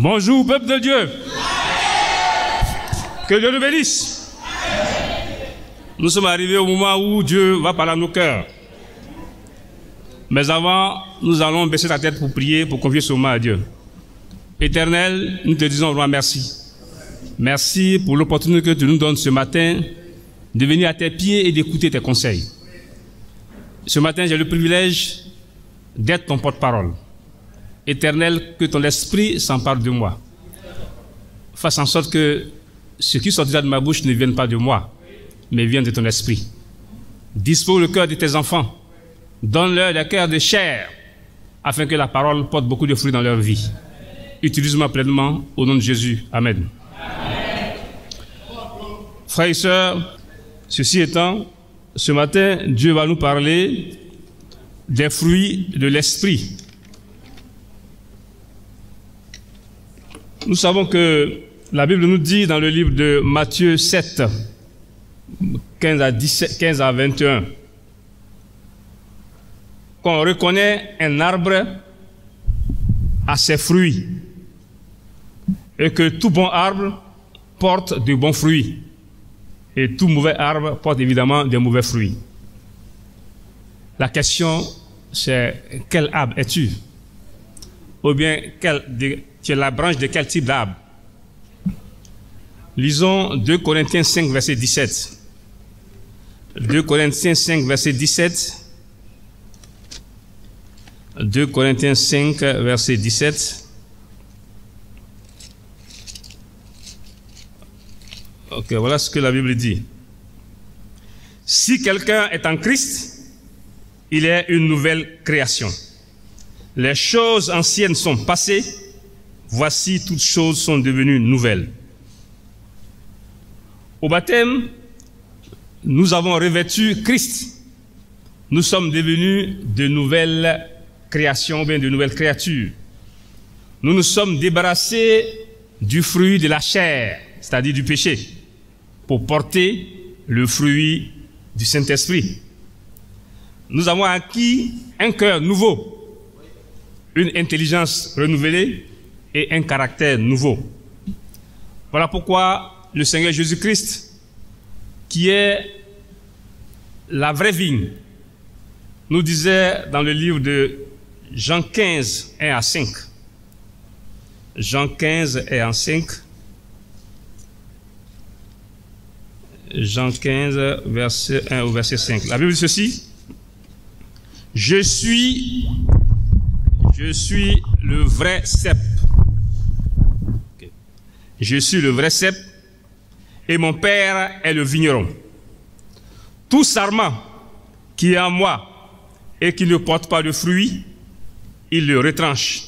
Bonjour, peuple de Dieu. Que Dieu nous bénisse. Nous sommes arrivés au moment où Dieu va parler à nos cœurs. Mais avant, nous allons baisser la tête pour prier, pour confier ce moment à Dieu. Éternel, nous te disons vraiment merci. Merci pour l'opportunité que tu nous donnes ce matin de venir à tes pieds et d'écouter tes conseils. Ce matin, j'ai le privilège d'être ton porte-parole. Éternel, que ton esprit s'empare de moi. Fasse en sorte que ce qui sortira de ma bouche ne vienne pas de moi, mais vienne de ton esprit. Dispose le cœur de tes enfants. Donne-leur des cœurs de chair, afin que la parole porte beaucoup de fruits dans leur vie. Utilise-moi pleinement, au nom de Jésus. Amen. Amen. Frères et sœurs, ceci étant, ce matin, Dieu va nous parler des fruits de l'esprit. Nous savons que la Bible nous dit dans le livre de Matthieu 7, 15 à 21, qu'on reconnaît un arbre à ses fruits et que tout bon arbre porte de bons fruits et tout mauvais arbre porte évidemment de mauvais fruits. La question, c'est quel arbre es-tu? Ou bien tu es la branche de quel type d'arbre? Lisons 2 Corinthiens 5, verset 17. 2 Corinthiens 5, verset 17. 2 Corinthiens 5, verset 17. Ok, voilà ce que la Bible dit. Si quelqu'un est en Christ, il est une nouvelle création. Les choses anciennes sont passées, voici toutes choses sont devenues nouvelles. Au baptême, nous avons revêtu Christ. Nous sommes devenus de nouvelles créations, bien de nouvelles créatures. Nous nous sommes débarrassés du fruit de la chair, c'est-à-dire du péché, pour porter le fruit du Saint-Esprit. Nous avons acquis un cœur nouveau, une intelligence renouvelée et un caractère nouveau. Voilà pourquoi le Seigneur Jésus-Christ, qui est la vraie vigne, nous disait dans le livre de Jean 15, 1 à 5. Jean 15, 1 à 5. Jean 15, verset 1 au verset 5. La Bible dit ceci. Je suis le vrai cep. Okay. Je suis le vrai cep et mon Père est le vigneron. Tout sarment qui est en moi et qui ne porte pas de fruit, il le retranche.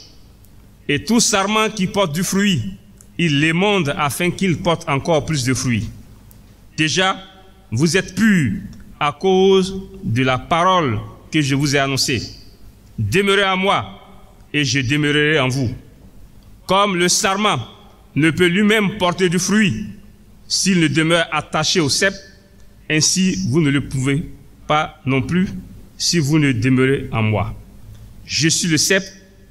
Et tout sarment qui porte du fruit, il l'émonde afin qu'il porte encore plus de fruits. Déjà, vous êtes purs à cause de la parole que je vous ai annoncée. Demeurez en moi et je demeurerai en vous. Comme le sarment ne peut lui-même porter du fruit s'il ne demeure attaché au cep, ainsi vous ne le pouvez pas non plus si vous ne demeurez en moi. Je suis le cep,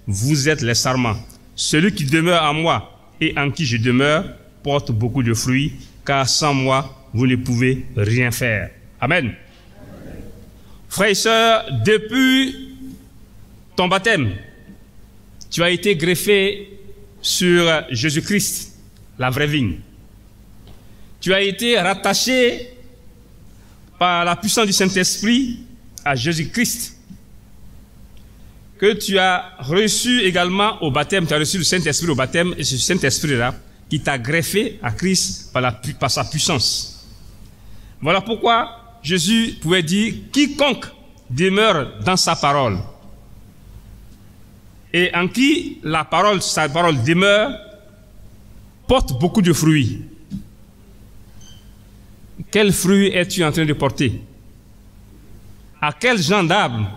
vous êtes les sarments. Celui qui demeure en moi et en qui je demeure porte beaucoup de fruits, car sans moi, vous ne pouvez rien faire. Amen. Frères et sœurs, depuis ton baptême, tu as été greffé sur Jésus-Christ, la vraie vigne. Tu as été rattaché par la puissance du Saint-Esprit à Jésus-Christ, que tu as reçu également au baptême. Tu as reçu le Saint-Esprit au baptême, et c'est ce Saint-Esprit-là qui t'a greffé à Christ par sa puissance. Voilà pourquoi Jésus pouvait dire « Quiconque demeure dans sa parole » et en qui sa parole demeure, porte beaucoup de fruits. Quel fruit es-tu en train de porter? À quel genre d'arbre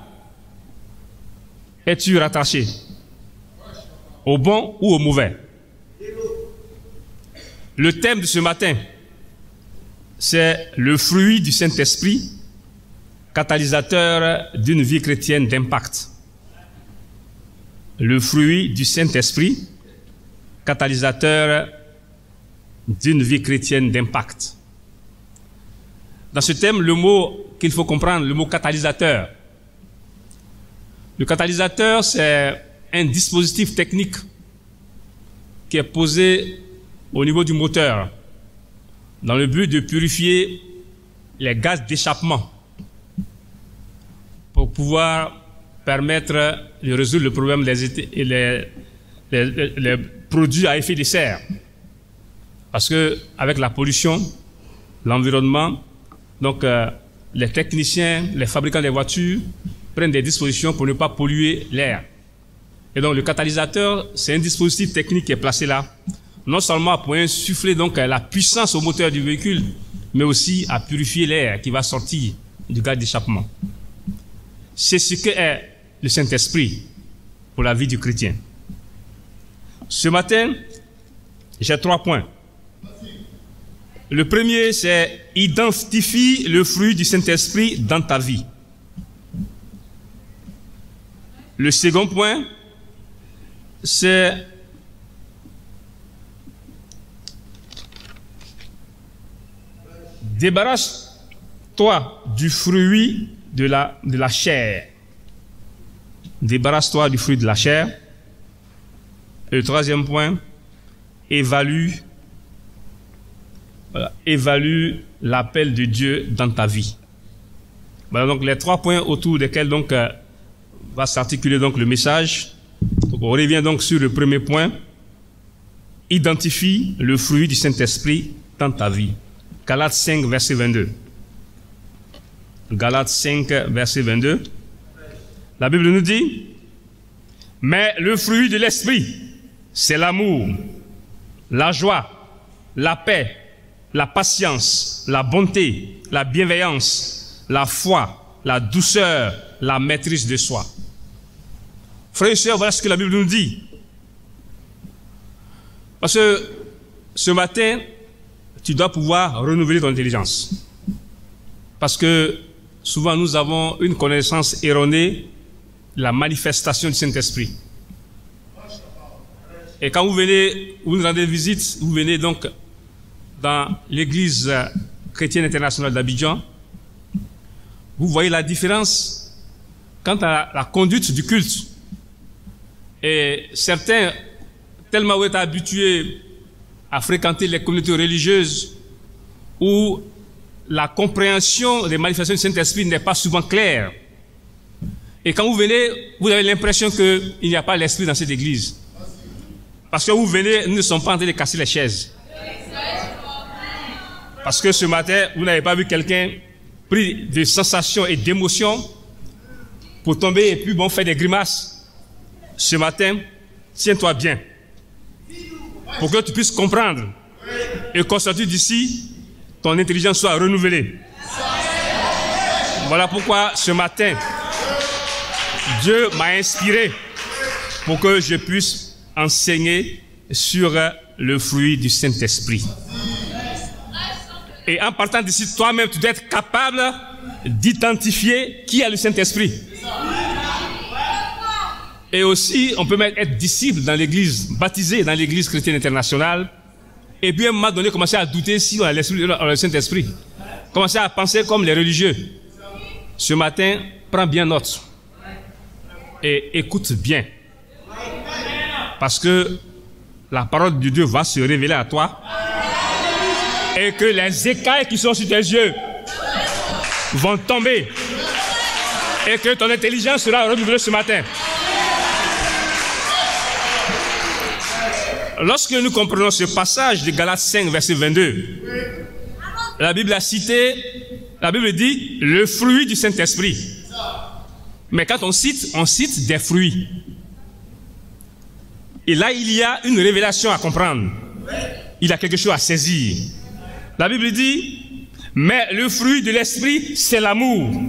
es-tu rattaché? Au bon ou au mauvais? Le thème de ce matin, c'est le fruit du Saint-Esprit, catalysateur d'une vie chrétienne d'impact. Le fruit du Saint-Esprit, catalysateurs d'une vie chrétienne d'impact. Dans ce thème, le mot qu'il faut comprendre, le mot catalysateur. Le catalysateur, c'est un dispositif technique qui est posé au niveau du moteur dans le but de purifier les gaz d'échappement pour pouvoir permettre de résoudre le problème des les produits à effet de serre. Parce que avec la pollution, l'environnement, donc les techniciens, les fabricants des voitures prennent des dispositions pour ne pas polluer l'air. Et donc le catalysateur, c'est un dispositif technique qui est placé là, non seulement pour insuffler donc la puissance au moteur du véhicule, mais aussi à purifier l'air qui va sortir du gaz d'échappement. C'est ce qu'est le Saint-Esprit pour la vie du chrétien. Ce matin, j'ai 3 points. Le premier, c'est identifie le fruit du Saint-Esprit dans ta vie. Le second point, c'est débarrasse-toi du fruit de la chair. Débarrasse-toi du fruit de la chair. Et le troisième point, évalue l'appel de Dieu dans ta vie. Voilà donc les 3 points autour desquels donc va s'articuler donc le message. Donc on revient donc sur le premier point. Identifie le fruit du Saint-Esprit dans ta vie. Galates 5, verset 22. Galates 5, verset 22. La Bible nous dit, mais le fruit de l'Esprit, c'est l'amour, la joie, la paix, la patience, la bonté, la bienveillance, la foi, la douceur, la maîtrise de soi. Frères et sœurs, voilà ce que la Bible nous dit. Parce que ce matin, tu dois pouvoir renouveler ton intelligence. Parce que souvent nous avons une connaissance erronée de la manifestation du Saint-Esprit. Et quand vous venez, vous nous rendez visite, vous venez donc dans l'église chrétienne internationale d'Abidjan, vous voyez la différence quant à la conduite du culte. Et certains, tellement vous êtes habitués à fréquenter les communautés religieuses où la compréhension des manifestations du Saint-Esprit n'est pas souvent claire. Et quand vous venez, vous avez l'impression qu'il n'y a pas l'Esprit dans cette église. Parce que vous venez, nous ne sommes pas en train de casser les chaises. Parce que ce matin, vous n'avez pas vu quelqu'un pris de sensations et d'émotions pour tomber et puis bon, faire des grimaces. Ce matin, tiens-toi bien pour que tu puisses comprendre et qu'au sortir d'ici, ton intelligence soit renouvelée. Voilà pourquoi ce matin, Dieu m'a inspiré pour que je puisse enseigner sur le fruit du Saint-Esprit. Et en partant d'ici, toi-même, tu dois être capable d'identifier qui a le Saint-Esprit. Et aussi, on peut même être disciple dans l'église, baptisé dans l'église chrétienne internationale, et puis à un moment donné, commencer à douter si on a le Saint-Esprit. Commencer à penser comme les religieux. Ce matin, prends bien note et écoute bien. Parce que la parole de Dieu va se révéler à toi et que les écailles qui sont sur tes yeux vont tomber et que ton intelligence sera renouvelée ce matin. Lorsque nous comprenons ce passage de Galates 5, verset 22, la Bible a cité, la Bible dit le fruit du Saint-Esprit. Mais quand on cite des fruits. Et là, il y a une révélation à comprendre. Il y a quelque chose à saisir. La Bible dit, mais le fruit de l'Esprit, c'est l'amour.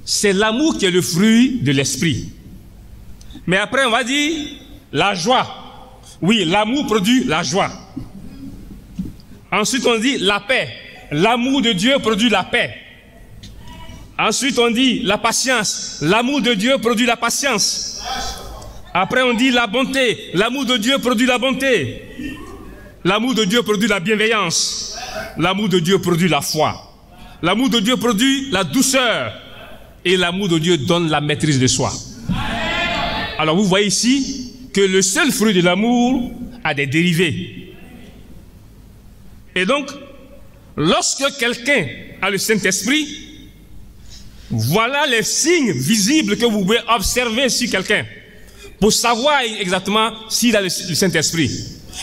C'est l'amour qui est le fruit de l'Esprit. Mais après, on va dire la joie. Oui, l'amour produit la joie. Ensuite, on dit la paix. L'amour de Dieu produit la paix. Ensuite, on dit la patience. L'amour de Dieu produit la patience. Après on dit la bonté. L'amour de Dieu produit la bonté. L'amour de Dieu produit la bienveillance. L'amour de Dieu produit la foi. L'amour de Dieu produit la douceur. Et l'amour de Dieu donne la maîtrise de soi. Alors vous voyez ici que le seul fruit de l'amour a des dérivés. Et donc, lorsque quelqu'un a le Saint-Esprit, voilà les signes visibles que vous pouvez observer sur quelqu'un pour savoir exactement s'il a le Saint-Esprit.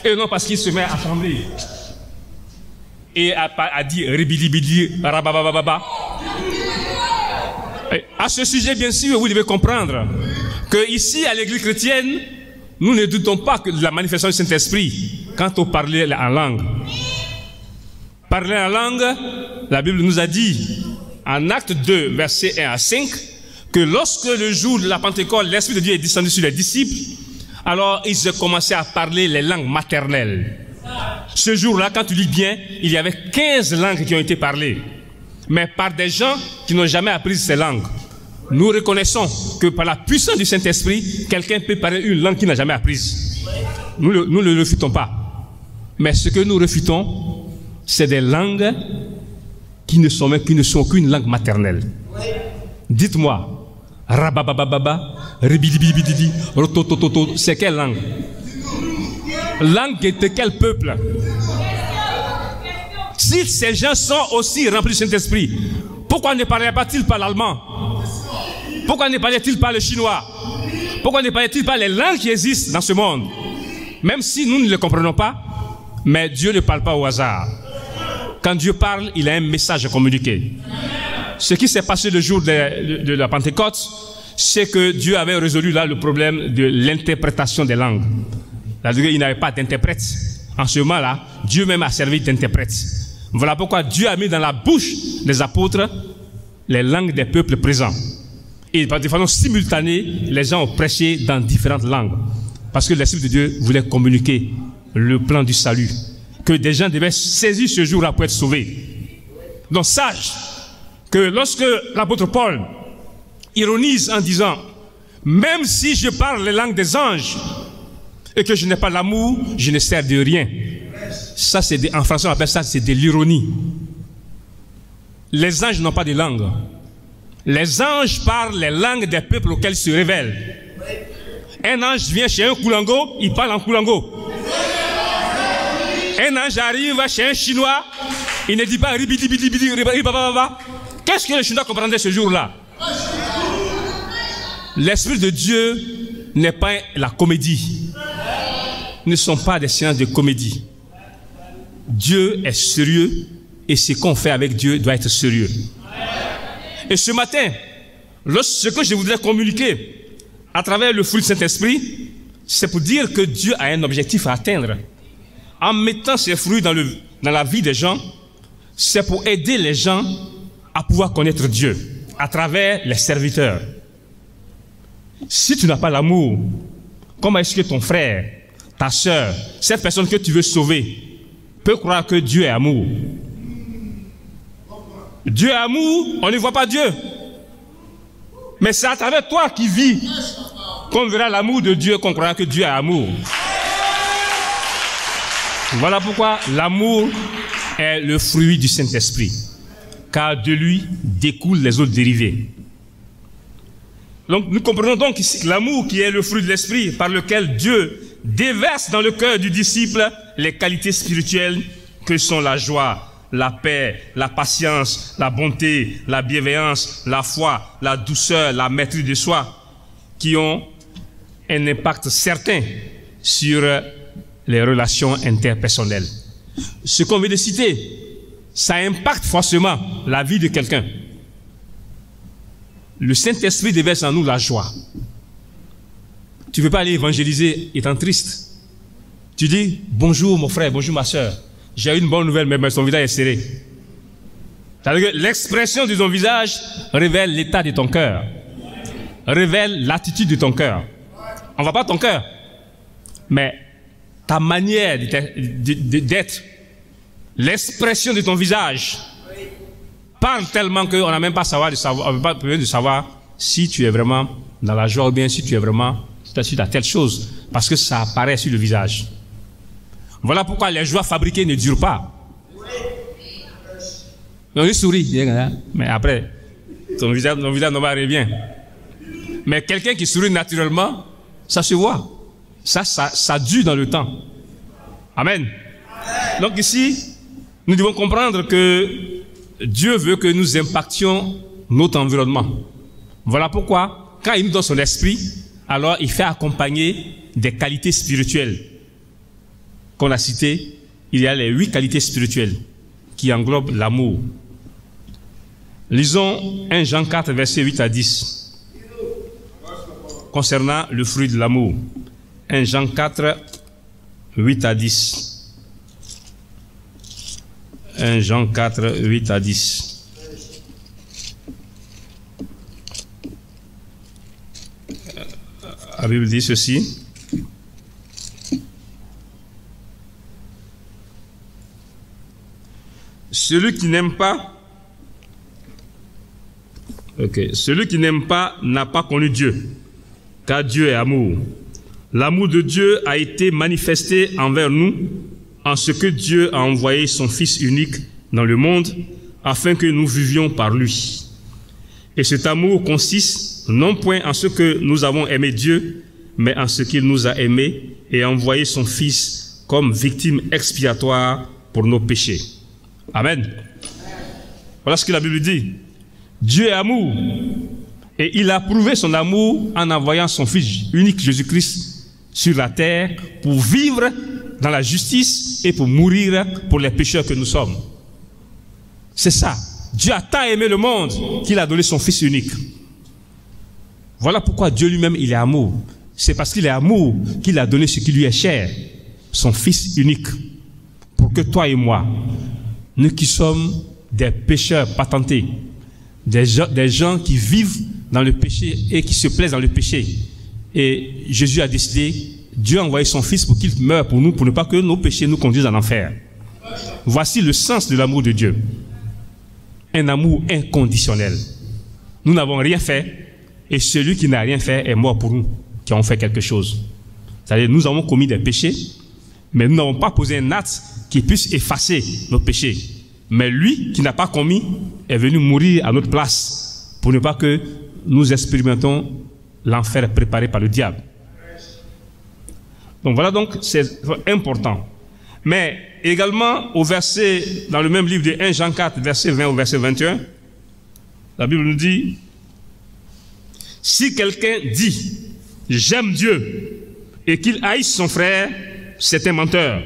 Et non parce qu'il se met à trembler et à dire ribidi-bidi, rababababa. À ce sujet, bien sûr, vous devez comprendre que ici, à l'église chrétienne, nous ne doutons pas que de la manifestation du Saint-Esprit quand on parlait en langue. Parler en langue, la Bible nous a dit, en Acte 2, versets 1 à 5, que lorsque le jour de la Pentecôte, l'Esprit de Dieu est descendu sur les disciples, alors ils ont commencé à parler les langues maternelles. Ce jour-là, quand tu lis bien, il y avait 15 langues qui ont été parlées, mais par des gens qui n'ont jamais appris ces langues. Nous reconnaissons que par la puissance du Saint-Esprit, quelqu'un peut parler une langue qu'il n'a jamais apprise. Nous ne le refutons pas. Mais ce que nous refutons, c'est des langues qui ne sont qu'une langue maternelle. Dites-moi, rababababa, ribidibidibidi, rototototo, c'est quelle langue? Langue de quel peuple? Si ces gens sont aussi remplis du Saint-Esprit, pourquoi ne parlaient-ils pas l'allemand? Pourquoi ne parlaient-ils pas le chinois? Pourquoi ne parlaient-ils pas les langues qui existent dans ce monde? Même si nous ne les comprenons pas, mais Dieu ne parle pas au hasard. Quand Dieu parle, il a un message à communiquer. Ce qui s'est passé le jour de la Pentecôte, c'est que Dieu avait résolu là le problème de l'interprétation des langues. C'est-à-dire qu'il n'avait pas d'interprète. En ce moment-là, Dieu même a servi d'interprète. Voilà pourquoi Dieu a mis dans la bouche des apôtres les langues des peuples présents. Et de façon simultanée, les gens ont prêché dans différentes langues. Parce que l'Esprit de Dieu voulait communiquer le plan du salut. Que des gens devaient saisir ce jour-là pour être sauvés. Donc sache que lorsque l'apôtre Paul ironise en disant « Même si je parle les langues des anges et que je n'ai pas l'amour, je ne sers de rien. » Ça, en français, on appelle ça de l'ironie. Les anges n'ont pas de langue. Les anges parlent les langues des peuples auxquels ils se révèlent. Un ange vient chez un Koulango, il parle en Koulango. Un ange arrive chez un Chinois, il ne dit pas ribidibidibidi, ribababa. Qu'est-ce que le Chinois comprendrait ce jour-là? L'Esprit de Dieu n'est pas la comédie. Ne sont pas des séances de comédie. Dieu est sérieux et ce qu'on fait avec Dieu doit être sérieux. Et ce matin, ce que je voudrais communiquer à travers le fruit du Saint-Esprit, c'est pour dire que Dieu a un objectif à atteindre. En mettant ces fruits dans la vie des gens, c'est pour aider les gens à pouvoir connaître Dieu à travers les serviteurs. Si tu n'as pas l'amour, comment est-ce que ton frère, ta soeur, cette personne que tu veux sauver, peut croire que Dieu est amour? Dieu est amour, on ne voit pas Dieu. Mais c'est à travers toi qui vis qu'on verra l'amour de Dieu, qu'on croira que Dieu est amour. Voilà pourquoi l'amour est le fruit du Saint-Esprit, car de lui découlent les autres dérivés. Donc nous comprenons donc ici l'amour qui est le fruit de l'Esprit par lequel Dieu déverse dans le cœur du disciple les qualités spirituelles que sont la joie, la paix, la patience, la bonté, la bienveillance, la foi, la douceur, la maîtrise de soi, qui ont un impact certain sur les relations interpersonnelles. Ce qu'on vient de citer, ça impacte forcément la vie de quelqu'un. Le Saint-Esprit déverse en nous la joie. Tu ne veux pas aller évangéliser étant triste. Tu dis, bonjour mon frère, bonjour ma soeur. J'ai une bonne nouvelle, mais son visage est serré. C'est-à-dire que l'expression de ton visage révèle l'état de ton cœur. Révèle l'attitude de ton cœur. On ne voit pas ton cœur, mais ta manière d'être, l'expression de ton visage parle tellement qu'on n'a même pas besoin de savoir si tu es vraiment dans la joie ou bien si tu es vraiment suite à telle chose, parce que ça apparaît sur le visage. Voilà pourquoi les joies fabriquées ne durent pas. On sourit, mais après, ton visage normal revient. Mais quelqu'un qui sourit naturellement, ça se voit. Ça dure dans le temps. Amen. Donc ici, nous devons comprendre que Dieu veut que nous impactions notre environnement. Voilà pourquoi, quand il nous donne son esprit, alors il fait accompagner des qualités spirituelles. Qu'on a citées, il y a les 8 qualités spirituelles qui englobent l'amour. Lisons 1 Jean 4, versets 8 à 10. Concernant le fruit de l'amour. 1 Jean 4, 8 à 10. 1 Jean 4, 8 à 10. La Bible dit ceci. Celui qui n'aime pas n'a pas connu Dieu, car Dieu est amour. L'amour de Dieu a été manifesté envers nous en ce que Dieu a envoyé son Fils unique dans le monde afin que nous vivions par lui. Et cet amour consiste non point en ce que nous avons aimé Dieu, mais en ce qu'il nous a aimés et a envoyé son Fils comme victime expiatoire pour nos péchés. Amen. Voilà ce que la Bible dit. Dieu est amour. Et il a prouvé son amour en envoyant son Fils unique Jésus-Christ sur la terre pour vivre dans la justice et pour mourir pour les pécheurs que nous sommes. C'est ça. Dieu a tant aimé le monde qu'il a donné son Fils unique. Voilà pourquoi Dieu lui-même, il est amour. C'est parce qu'il est amour qu'il a donné ce qui lui est cher, son Fils unique, pour que toi et moi, nous qui sommes des pécheurs patentés, des gens qui vivent dans le péché et qui se plaisent dans le péché. Et Jésus a décidé, Dieu a envoyé son Fils pour qu'il meure pour nous, pour ne pas que nos péchés nous conduisent en enfer. Voici le sens de l'amour de Dieu. Un amour inconditionnel. Nous n'avons rien fait, et celui qui n'a rien fait est mort pour nous, qui avons fait quelque chose. C'est-à-dire, nous avons commis des péchés, mais nous n'avons pas posé un acte qui puisse effacer nos péchés. Mais lui, qui n'a pas commis, est venu mourir à notre place, pour ne pas que nous expérimentons l'enfer préparé par le diable. Donc voilà, donc c'est important. Mais également, au verset, dans le même livre de 1 Jean 4, verset 20 au verset 21, la Bible nous dit, si quelqu'un dit, j'aime Dieu, et qu'il haïsse son frère, c'est un menteur.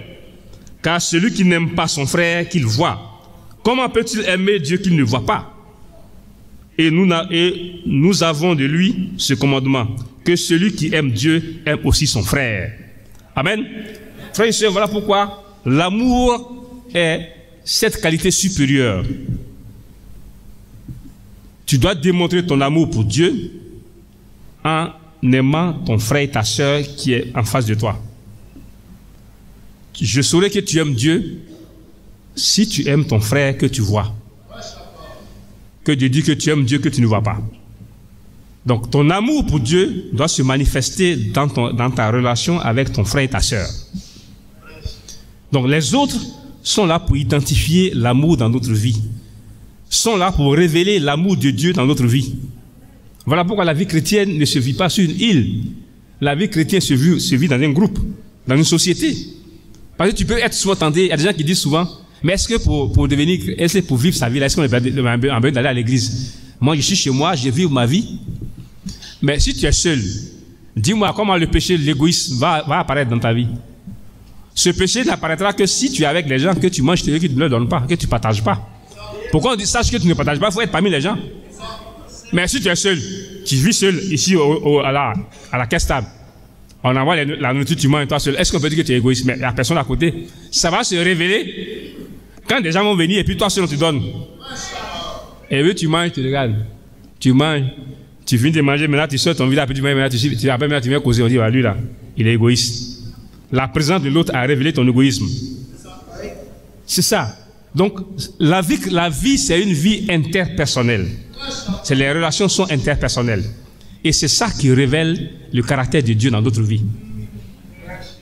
Car celui qui n'aime pas son frère qu'il voit, comment peut-il aimer Dieu qu'il ne voit pas? Et nous avons de lui ce commandement, que celui qui aime Dieu aime aussi son frère. Amen. Frères et sœurs, voilà pourquoi l'amour est cette qualité supérieure. Tu dois démontrer ton amour pour Dieu en aimant ton frère et ta sœur qui est en face de toi. Je saurai que tu aimes Dieu si tu aimes ton frère que tu vois. Que Dieu dit que tu aimes Dieu que tu ne vois pas. Donc ton amour pour Dieu doit se manifester dans ta relation avec ton frère et ta sœur. Donc les autres sont là pour identifier l'amour dans notre vie. Sont là pour révéler l'amour de Dieu dans notre vie. Voilà pourquoi la vie chrétienne ne se vit pas sur une île. La vie chrétienne se vit dans un groupe, dans une société. Parce que tu peux être souvent tenté, il y a des gens qui disent souvent, mais est-ce que pour vivre sa vie, est-ce qu'on a besoin d'aller à l'église? Moi, je suis chez moi, je vis ma vie. Mais si tu es seul, dis-moi comment le péché, l'égoïsme va apparaître dans ta vie. Ce péché n'apparaîtra que si tu es avec les gens que tu manges, que tu ne leur donnes pas, que tu ne partages pas. Pourquoi on dit sache que tu ne partages pas? Il faut être parmi les gens. Mais si tu es seul, tu vis seul ici à la caisse table. On envoie la nourriture, tu manges toi seul. Est-ce qu'on peut dire que tu es égoïste? Mais la personne à côté, ça va se révéler quand des gens vont venir et puis toi seul on te donne. Et puis tu manges, tu regardes. Tu manges, tu finis de manger, maintenant tu sors ton visage, puis tu manges, maintenant tu viens causer, on dit, lui là, il est égoïste. La présence de l'autre a révélé ton égoïsme. C'est ça. Donc, la vie c'est une vie interpersonnelle. Les relations sont interpersonnelles. Et c'est ça qui révèle le caractère de Dieu dans notre vie.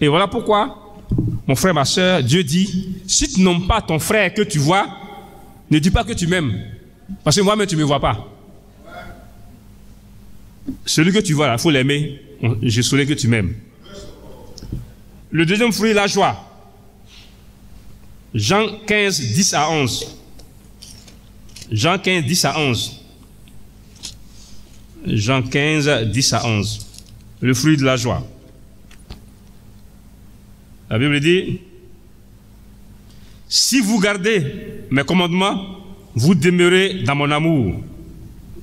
Et voilà pourquoi, mon frère, ma soeur, Dieu dit, si tu n'aimes pas ton frère que tu vois, ne dis pas que tu m'aimes. Parce que moi-même, tu ne me vois pas. Celui que tu vois là, il faut l'aimer. Je saurai que tu m'aimes. Le deuxième fruit, la joie. Jean 15, 10 à 11. Jean 15, 10 à 11. Jean 15, 10 à 11. Le fruit de la joie. La Bible dit, si vous gardez mes commandements, vous demeurez dans mon amour,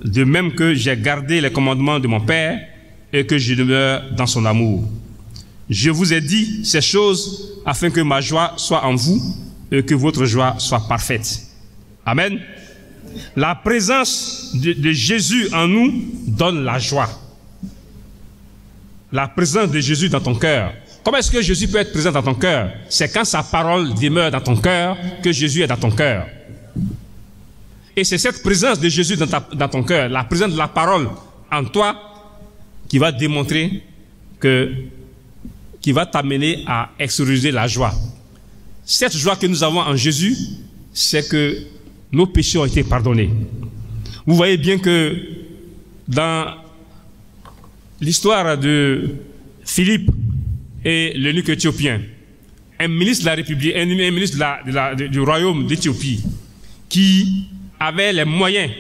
de même que j'ai gardé les commandements de mon Père et que je demeure dans son amour. Je vous ai dit ces choses afin que ma joie soit en vous et que votre joie soit parfaite. Amen. La présence de Jésus en nous donne la joie. La présence de Jésus dans ton cœur. Comment est-ce que Jésus peut être présent dans ton cœur? C'est quand sa parole demeure dans ton cœur que Jésus est dans ton cœur. Et c'est cette présence de Jésus dans ton cœur, la présence de la parole en toi, qui va démontrer qui va t'amener à extérioriser la joie. Cette joie que nous avons en Jésus, c'est que nos péchés ont été pardonnés. Vous voyez bien que dans l'histoire de Philippe et l'eunuque éthiopien, un ministre de la République, un ministre du royaume d'Éthiopie, qui avait les moyens.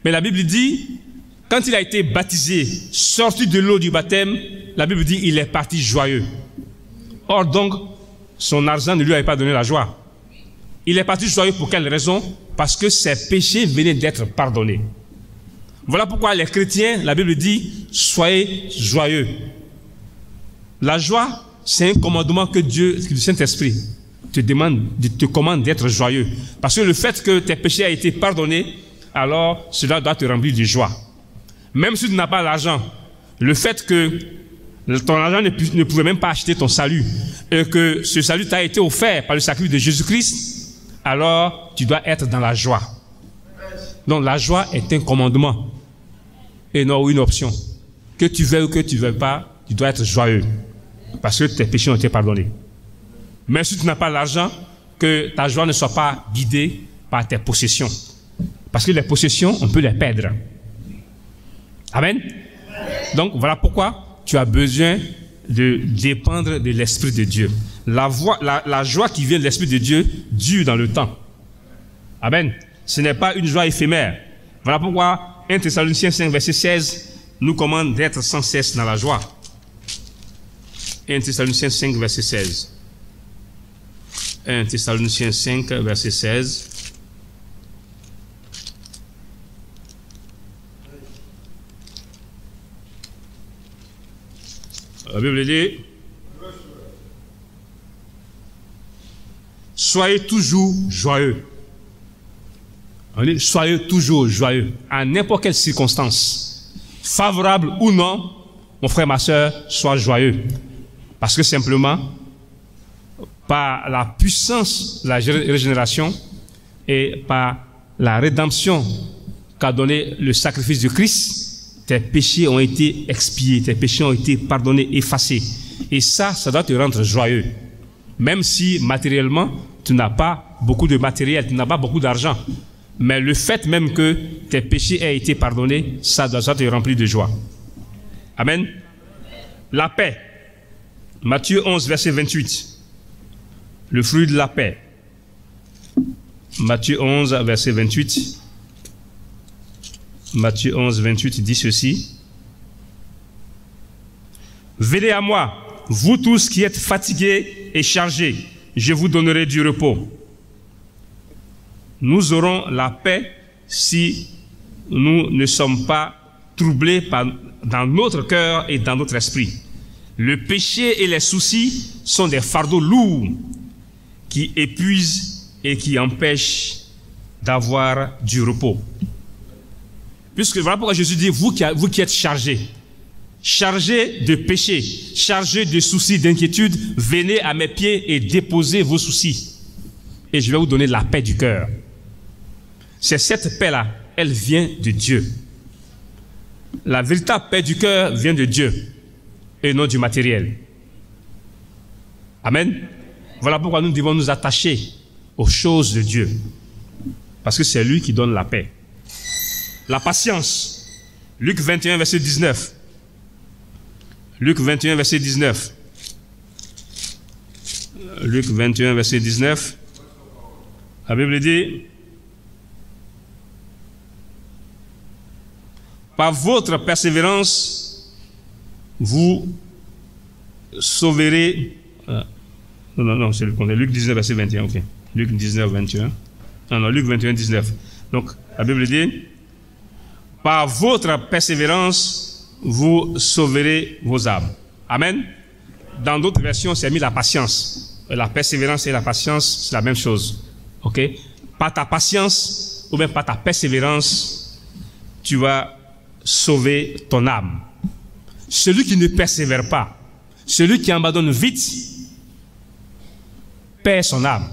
Mais la Bible dit, quand il a été baptisé, sorti de l'eau du baptême, la Bible dit il est parti joyeux. Or donc, son argent ne lui avait pas donné la joie. Il est parti joyeux pour quelle raison? Parce que ses péchés venaient d'être pardonnés. Voilà pourquoi les chrétiens, la Bible dit, soyez joyeux. La joie, c'est un commandement que Dieu, le Saint-Esprit, te commande d'être joyeux. Parce que le fait que tes péchés aient été pardonnés, alors cela doit te remplir de joie. Même si tu n'as pas l'argent, le fait que ton argent ne pouvait même pas acheter ton salut, et que ce salut t'a été offert par le sacrifice de Jésus-Christ, alors tu dois être dans la joie. Donc la joie est un commandement et non une option. Que tu veuilles ou que tu ne veuilles pas, tu dois être joyeux parce que tes péchés ont été pardonnés. Mais si tu n'as pas l'argent, que ta joie ne soit pas guidée par tes possessions. Parce que les possessions, on peut les perdre. Amen. Donc voilà pourquoi tu as besoin de dépendre de l'Esprit de Dieu. La joie qui vient de l'Esprit de Dieu dure dans le temps. Amen. Ce n'est pas une joie éphémère. Voilà pourquoi 1 Thessaloniciens 5, verset 16 nous commande d'être sans cesse dans la joie. 1 Thessaloniciens 5, verset 16. 1 Thessaloniciens 5, verset 16. La Bible dit, soyez toujours joyeux. On dit, soyez toujours joyeux, à n'importe quelle circonstance, favorable ou non, mon frère, ma soeur, sois joyeux. Parce que simplement, par la puissance de la régénération et par la rédemption qu'a donné le sacrifice de Christ, tes péchés ont été expiés, tes péchés ont été pardonnés, effacés. Et ça doit te rendre joyeux. Même si matériellement, tu n'as pas beaucoup de matériel, tu n'as pas beaucoup d'argent. Mais le fait même que tes péchés aient été pardonnés, ça doit te remplir de joie. Amen. La paix. Matthieu 11, verset 28. Le fruit de la paix. Matthieu 11, verset 28. Matthieu 11, 28 dit ceci. Venez à moi, vous tous qui êtes fatigués et chargés, je vous donnerai du repos. Nous aurons la paix si nous ne sommes pas troublés dans notre cœur et dans notre esprit. Le péché et les soucis sont des fardeaux lourds qui épuisent et qui empêchent d'avoir du repos. Puisque voilà pourquoi Jésus dit, vous qui êtes chargés de péché, chargés de soucis, d'inquiétude, venez à mes pieds et déposez vos soucis. Et je vais vous donner la paix du cœur. C'est cette paix-là, elle vient de Dieu. La véritable paix du cœur vient de Dieu et non du matériel. Amen. Voilà pourquoi nous devons nous attacher aux choses de Dieu. Parce que c'est lui qui donne la paix. La patience. Luc 21, verset 19. Luc 21, verset 19. Luc 21, verset 19. La Bible dit: par votre persévérance, vous sauverez. Non, c'est Luc 19, verset 21. Ok. Luc 19, 21. Non, Luc 21, 19. Donc, la Bible dit: par votre persévérance, vous sauverez vos âmes. Amen. Dans d'autres versions, c'est mis la patience. La persévérance et la patience, c'est la même chose. Ok. Par ta patience ou bien par ta persévérance, tu vas sauver ton âme. Celui qui ne persévère pas, celui qui abandonne vite, perd son âme.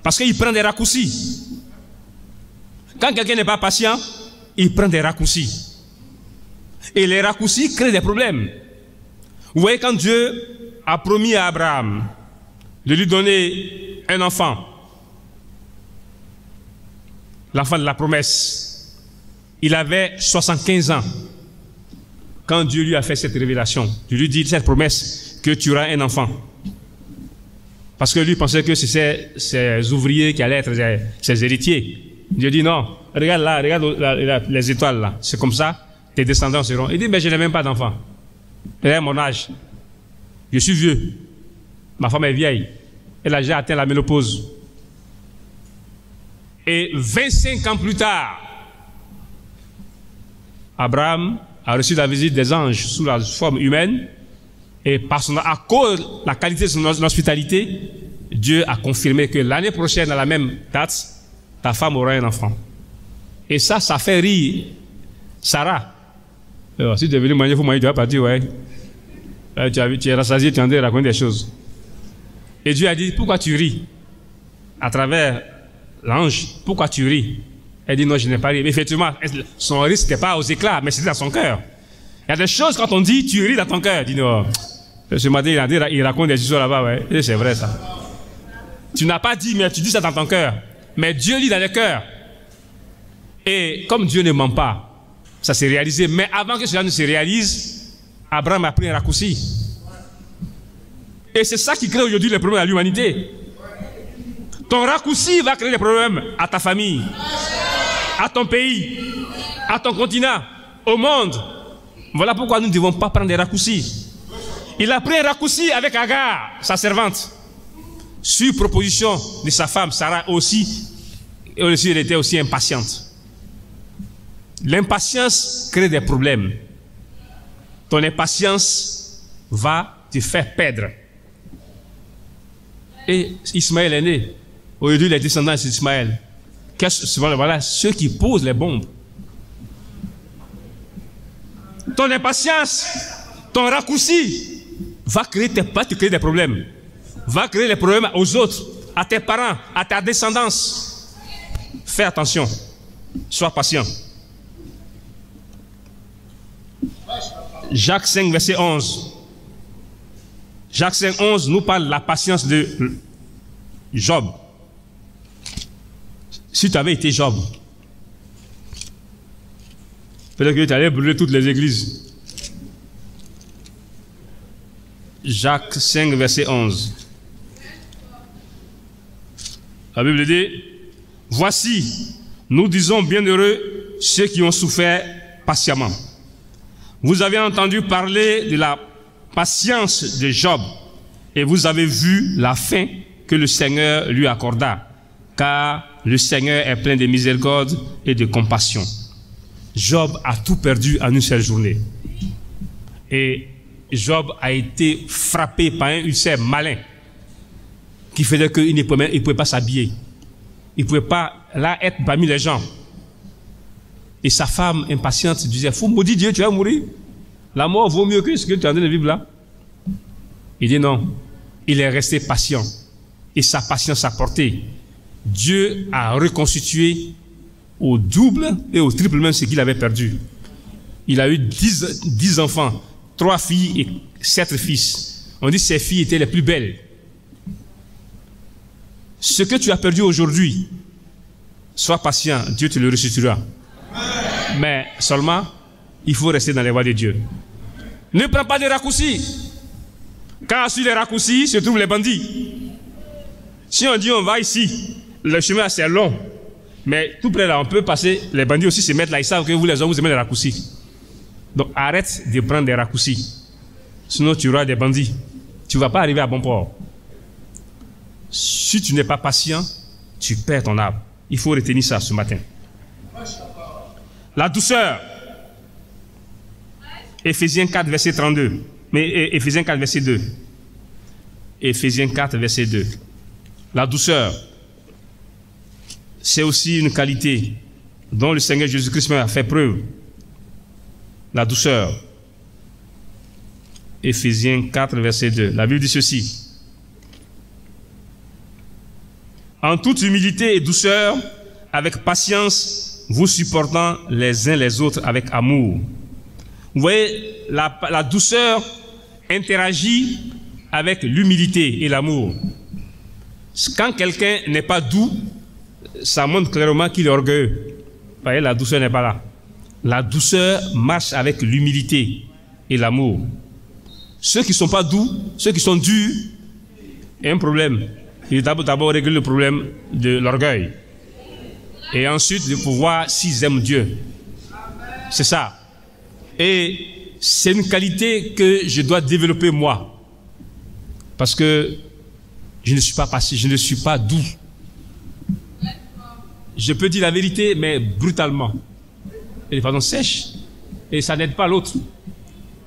Parce qu'il prend des raccourcis. Quand quelqu'un n'est pas patient, il prend des raccourcis. Et les raccourcis créent des problèmes. Vous voyez, quand Dieu a promis à Abraham de lui donner un enfant, l'enfant de la promesse, il avait 75 ans quand Dieu lui a fait cette révélation. Dieu lui dit cette promesse que tu auras un enfant. Parce que lui pensait que c'est ses ouvriers qui allaient être ses héritiers. Dieu dit non, regarde là, regarde les étoiles là, c'est comme ça, tes descendants seront. Il dit mais je n'ai même pas d'enfant. Regarde mon âge, je suis vieux, ma femme est vieille, elle a déjà atteint la ménopause. Et 25 ans plus tard, Abraham a reçu la visite des anges sous la forme humaine, et à cause de la qualité de son hospitalité, Dieu a confirmé que l'année prochaine, à la même date, ta femme aura un enfant. Et ça fait rire Sarah. Alors, si tu es venu manger, tu vas partir, ouais. Tu es rassasié, tu es en train de raconter des choses. Et Dieu a dit, pourquoi tu ris? À travers l'ange, pourquoi tu ris? Elle dit, non, je n'ai pas ri. Mais effectivement, son risque n'était pas aux éclats, mais c'était dans son cœur. Il y a des choses, quand on dit, tu ris dans ton cœur. Il dit, non. Ce matin, il raconte des histoires là-bas, ouais. Et c'est vrai, ça. Tu n'as pas dit, mais tu dis ça dans ton cœur. Mais Dieu lit dans le cœur. Et comme Dieu ne ment pas, ça s'est réalisé. Mais avant que cela ne se réalise, Abraham a pris un raccourci. Et c'est ça qui crée aujourd'hui les problèmes à l'humanité. Ton raccourci va créer des problèmes à ta famille, à ton pays, à ton continent, au monde. Voilà pourquoi nous ne devons pas prendre des raccourcis. Il a pris un raccourci avec Agar, sa servante, sur proposition de sa femme, Sarah aussi. Et aussi, elle était aussi impatiente. L'impatience crée des problèmes. Ton impatience va te faire perdre. Et Ismaël est né. Aujourd'hui, les descendants d'Ismaël. Voilà ceux qui posent les bombes. Ton impatience, ton raccourci va te créer des problèmes. Va créer des problèmes aux autres, à tes parents, à ta descendance. Fais attention. Sois patient. Jacques 5, verset 11. Jacques 5, 11 nous parle de la patience de Job. Si tu avais été Job, peut-être que tu allais brûler toutes les églises. Jacques 5, verset 11. La Bible dit, voici, nous disons bienheureux ceux qui ont souffert patiemment. Vous avez entendu parler de la patience de Job et vous avez vu la fin que le Seigneur lui accorda, car le Seigneur est plein de miséricorde et de compassion. Job a tout perdu en une seule journée. Et Job a été frappé par un ulcère malin qui faisait qu'il ne pouvait pas s'habiller. Il ne pouvait pas là être parmi les gens. Et sa femme impatiente disait, faut maudire Dieu, tu vas mourir. La mort vaut mieux que ce que tu es en train de vivre là. Il dit non. Il est resté patient. Et sa patience a porté. Dieu a reconstitué au double et au triple même ce qu'il avait perdu. Il a eu 10 enfants, 3 filles et 7 fils. On dit que ses filles étaient les plus belles. Ce que tu as perdu aujourd'hui, sois patient, Dieu te le restituera. Mais seulement, il faut rester dans les voies de Dieu. Ne prends pas de raccourcis. Car sur les raccourcis se trouvent les bandits. Si on dit on va ici, le chemin c'est long. Mais tout près là, on peut passer. Les bandits aussi se mettent là. Ils savent que vous les hommes, vous aimez les raccourcis. Donc arrête de prendre des raccourcis. Sinon tu auras des bandits. Tu ne vas pas arriver à bon port. Si tu n'es pas patient, tu perds ton âme. Il faut retenir ça ce matin. La douceur. Éphésiens 4, verset 32. Mais Éphésiens 4, verset 2. Éphésiens 4, verset 2. La douceur, c'est aussi une qualité dont le Seigneur Jésus-Christ a fait preuve. La douceur. Éphésiens 4, verset 2. La Bible dit ceci. En toute humilité et douceur, avec patience, vous supportant les uns les autres avec amour. Vous voyez, la douceur interagit avec l'humilité et l'amour. Quand quelqu'un n'est pas doux, ça montre clairement qu'il est orgueilleux. Vous voyez, la douceur n'est pas là. La douceur marche avec l'humilité et l'amour. Ceux qui ne sont pas doux, ceux qui sont durs, il y a un problème. Il faut d'abord régler le problème de l'orgueil. Et ensuite, de pouvoir s'ils aiment Dieu. C'est ça. Et c'est une qualité que je dois développer moi. Parce que je ne suis pas passif, je ne suis pas doux. Je peux dire la vérité, mais brutalement. Et de façon sèche. Et ça n'aide pas l'autre.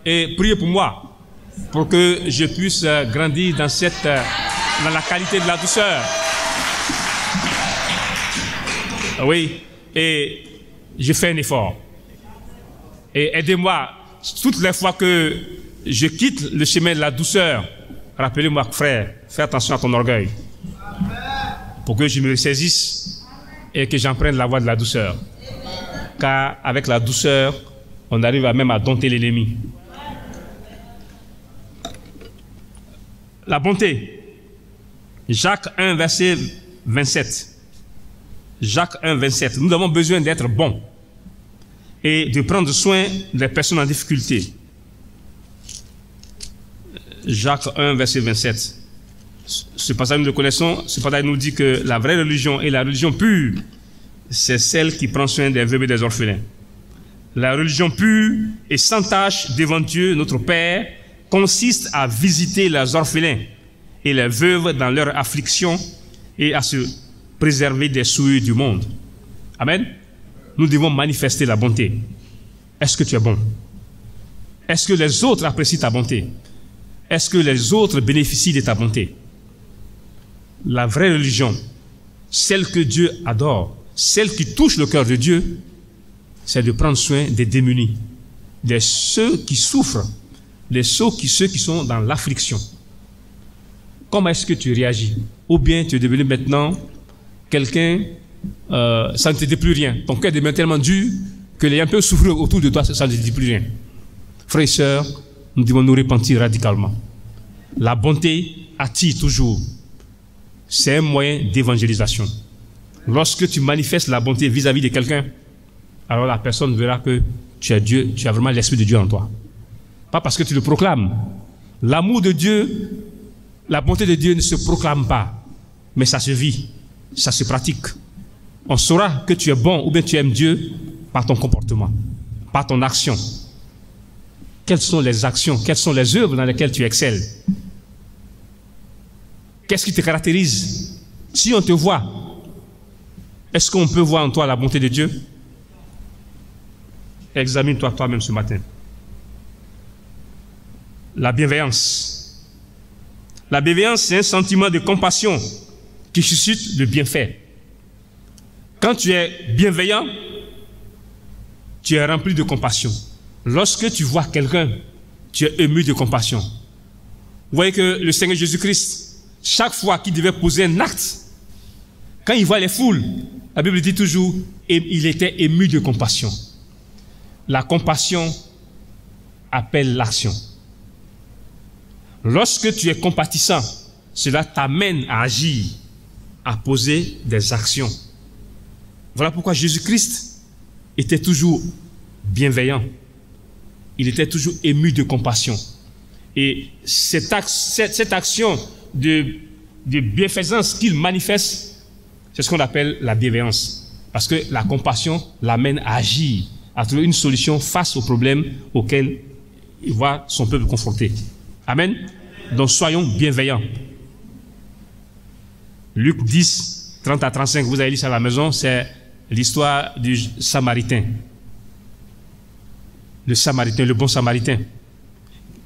Et priez pour moi, pour que je puisse grandir dans la qualité de la douceur. Oui. Et je fais un effort. Et aidez-moi, toutes les fois que je quitte le chemin de la douceur, rappelez-moi, frère, fais attention à ton orgueil. Pour que je me ressaisisse et que j'emprunte la voie de la douceur. Car avec la douceur, on arrive même à dompter l'ennemi. La bonté. Jacques 1, verset 27. Jacques 1, 27. Nous avons besoin d'être bons et de prendre soin des personnes en difficulté. Jacques 1, verset 27. Ce passage, nous le connaissons. Ce passage nous dit que la vraie religion et la religion pure, c'est celle qui prend soin des veuves et des orphelins. La religion pure et sans tache devant Dieu, notre Père, consiste à visiter les orphelins et les veuves dans leur affliction et à se préserver des souillures du monde. Amen. Nous devons manifester la bonté. Est-ce que tu es bon? Est-ce que les autres apprécient ta bonté? Est-ce que les autres bénéficient de ta bonté? La vraie religion, celle que Dieu adore, celle qui touche le cœur de Dieu, c'est de prendre soin des démunis, de ceux qui souffrent, de ceux qui sont dans l'affliction. Comment est-ce que tu réagis? Ou bien tu es devenu maintenant quelqu'un, ça ne te dit plus rien. Ton cœur devient tellement dur que les gens peuvent souffrir autour de toi, ça ne te dit plus rien. Frères et sœurs, nous devons nous repentir radicalement. La bonté attire toujours. C'est un moyen d'évangélisation. Lorsque tu manifestes la bonté vis-à-vis de quelqu'un, alors la personne verra que tu as Dieu, tu as vraiment l'Esprit de Dieu en toi. Pas parce que tu le proclames. L'amour de Dieu, la bonté de Dieu ne se proclame pas, mais ça se vit, ça se pratique. On saura que tu es bon ou bien tu aimes Dieu par ton comportement, par ton action. Quelles sont les actions, quelles sont les œuvres dans lesquelles tu excelles? Qu'est-ce qui te caractérise? Si on te voit, est-ce qu'on peut voir en toi la bonté de Dieu? Examine-toi toi-même ce matin. La bienveillance. La bienveillance, c'est un sentiment de compassion qui suscite le bienfait. Quand tu es bienveillant, tu es rempli de compassion. Lorsque tu vois quelqu'un, tu es ému de compassion. Vous voyez que le Seigneur Jésus-Christ, chaque fois qu'il devait poser un acte, Quand il voit les foules, la Bible dit toujours, il était ému de compassion. La compassion appelle l'action. Lorsque tu es compatissant, cela t'amène à agir, à poser des actions. Voilà pourquoi Jésus-Christ était toujours bienveillant. Il était toujours ému de compassion. Et cette action de bienfaisance qu'il manifeste, c'est ce qu'on appelle la bienveillance. Parce que la compassion l'amène à agir, à trouver une solution face aux problèmes auxquels il voit son peuple confronté. Amen. Donc soyons bienveillants. Luc 10, 30 à 35, vous avez lu ça à la maison, c'est l'histoire du Samaritain. Le Samaritain, le bon Samaritain,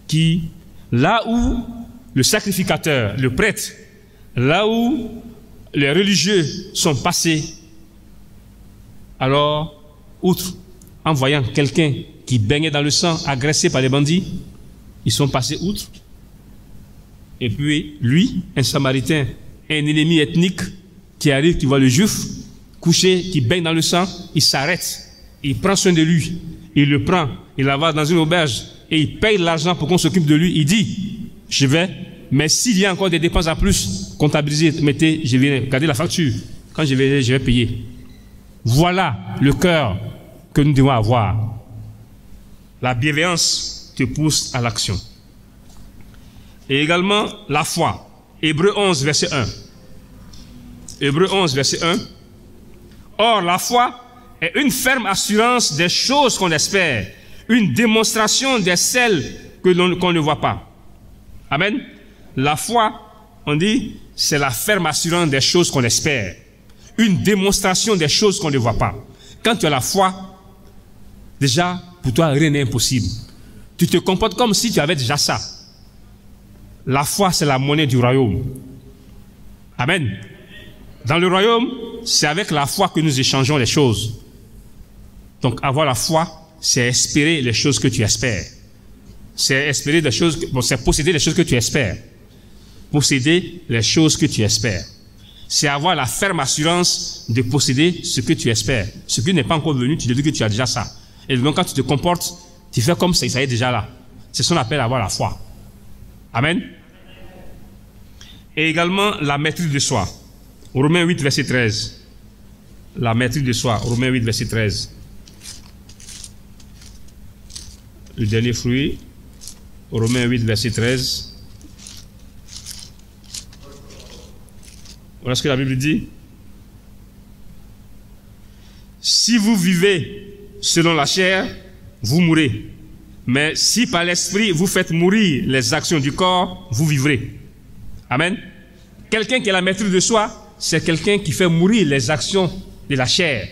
qui, là où le sacrificateur, le prêtre, là où les religieux sont passés, alors, outre, en voyant quelqu'un qui baignait dans le sang, agressé par les bandits, ils sont passés outre. Et puis, lui, un Samaritain, un ennemi ethnique qui arrive, qui voit le juif couché, qui baigne dans le sang, il s'arrête, il prend soin de lui, il le prend, il l'envoie dans une auberge et il paye l'argent pour qu'on s'occupe de lui. Il dit, je vais, mais s'il y a encore des dépenses à plus, comptabilisez, mettez, je vais garder la facture. Quand je vais payer. Voilà le cœur que nous devons avoir. La bienveillance te pousse à l'action. Et également la foi. Hébreux 11, verset 1. Hébreux 11, verset 1. Or, la foi est une ferme assurance des choses qu'on espère, une démonstration de celles qu'on ne voit pas. Amen. La foi, on dit, c'est la ferme assurance des choses qu'on espère, une démonstration des choses qu'on ne voit pas. Quand tu as la foi, déjà, pour toi, rien n'est impossible. Tu te comportes comme si tu avais déjà ça. La foi, c'est la monnaie du royaume. Amen. Dans le royaume, c'est avec la foi que nous échangeons les choses. Donc, avoir la foi, c'est espérer les choses que tu espères. C'est espérer des choses, c'est posséder les choses que tu espères. Posséder les choses que tu espères. C'est avoir la ferme assurance de posséder ce que tu espères. Ce qui n'est pas encore venu, tu te dis que tu as déjà ça. Et donc, quand tu te comportes, tu fais comme ça, ça est déjà là. C'est ce qu'on appelle avoir la foi. Amen. Et également, la maîtrise de soi. Romains 8, verset 13. La maîtrise de soi. Romains 8, verset 13. Le dernier fruit. Romains 8, verset 13. Voilà ce que la Bible dit. Si vous vivez selon la chair, vous mourrez. Mais si par l'esprit vous faites mourir les actions du corps, vous vivrez. Amen. Quelqu'un qui a la maîtrise de soi, c'est quelqu'un qui fait mourir les actions de la chair.